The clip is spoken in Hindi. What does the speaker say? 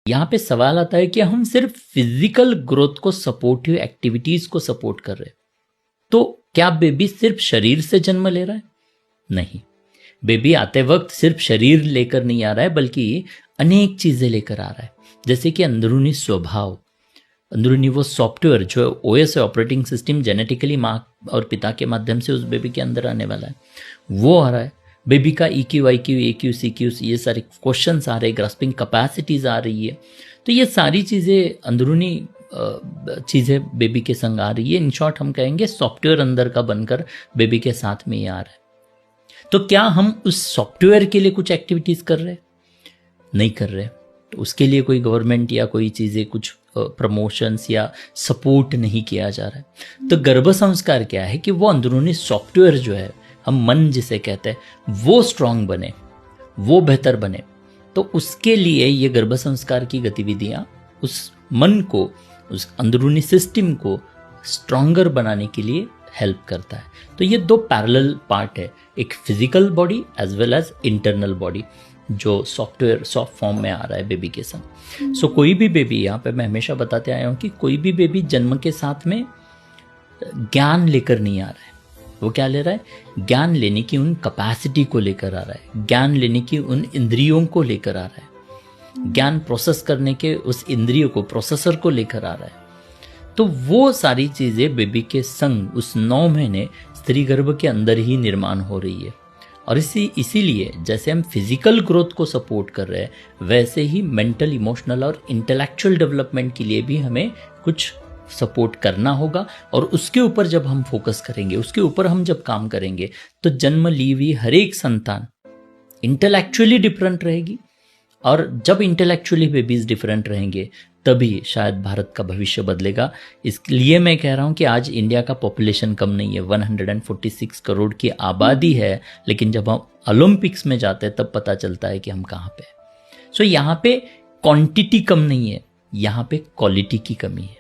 यहाँ पे सवाल आता है कि हम सिर्फ फिजिकल ग्रोथ को सपोर्टिव एक्टिविटीज को सपोर्ट कर रहे हैं, तो क्या बेबी सिर्फ शरीर से जन्म ले रहा है? नहीं, बेबी आते वक्त सिर्फ शरीर लेकर नहीं आ रहा है, बल्कि अनेक चीजें लेकर आ रहा है, जैसे कि अंदरूनी स्वभाव, अंदरूनी वो सॉफ्टवेयर जो ओएस है, ऑपरेटिंग सिस्टम, जेनेटिकली माँ और पिता के माध्यम से उस बेबी के अंदर आने वाला है, वो आ रहा है। बेबी का EQ, IQ, AQ, CQ, ये सारे क्वेश्चंस आ रहे हैं, ग्रास्पिंग कैपेसिटीज आ रही है। तो ये सारी चीज़ें अंदरूनी चीज़ें बेबी के संग आ रही है। इन शॉर्ट हम कहेंगे सॉफ्टवेयर अंदर का बनकर बेबी के साथ में ही आ रहा है। तो क्या हम उस सॉफ्टवेयर के लिए कुछ एक्टिविटीज़ कर रहे हैं? नहीं कर रहे। तो उसके लिए कोई गवर्नमेंट या कोई चीज़ें कुछ प्रमोशंस या सपोर्ट नहीं किया जा रहा है। तो गर्भ संस्कार क्या है कि वो अंदरूनी सॉफ्टवेयर जो है, हम मन जिसे कहते हैं, वो स्ट्रांग बने, वो बेहतर बने। तो उसके लिए ये गर्भ संस्कार की गतिविधियां उस मन को, उस अंदरूनी सिस्टम को स्ट्रांगर बनाने के लिए हेल्प करता है। तो ये दो पैरेलल पार्ट है, एक physical body as well as internal body, जो सॉफ्टवेयर सॉफ्ट फॉर्म में आ रहा है बेबी के संग। सो कोई भी बेबी, यहाँ पे मैं हमेशा बताते आया हूँ कि कोई भी बेबी जन्म के साथ में ज्ञान लेकर नहीं आ रहा है। वो क्या ले रहा है? ज्ञान लेने की उन कैपेसिटी को लेकर आ रहा है, ज्ञान लेने की उन इंद्रियों को लेकर आ रहा है, ज्ञान प्रोसेस करने के उस इंद्रियों को, प्रोसेसर को लेकर आ रहा है। तो वो सारी चीज़ें बेबी के संग उस 9 महीने स्त्री गर्भ के अंदर ही निर्माण हो रही है। और इसीलिए जैसे हम फिजिकल ग्रोथ को सपोर्ट कर रहे हैं, वैसे ही मेंटल, इमोशनल और इंटेलेक्चुअल डेवलपमेंट के लिए भी हमें कुछ सपोर्ट करना होगा। और उसके ऊपर जब हम फोकस करेंगे, उसके ऊपर हम जब काम करेंगे, तो जन्म ली हुई हर एक संतान इंटेलेक्चुअली डिफरेंट रहेगी। और जब इंटेलेक्चुअली बेबीज डिफरेंट रहेंगे, तभी शायद भारत का भविष्य बदलेगा। इसलिए मैं कह रहा हूँ कि आज इंडिया का पॉपुलेशन कम नहीं है, 146 करोड़ की आबादी है, लेकिन जब हम ओलंपिक्स में जाते हैं तब पता चलता है कि हम कहाँ पे। सो यहाँ पे क्वांटिटी कम नहीं है, यहाँ पे क्वालिटी की कमी है।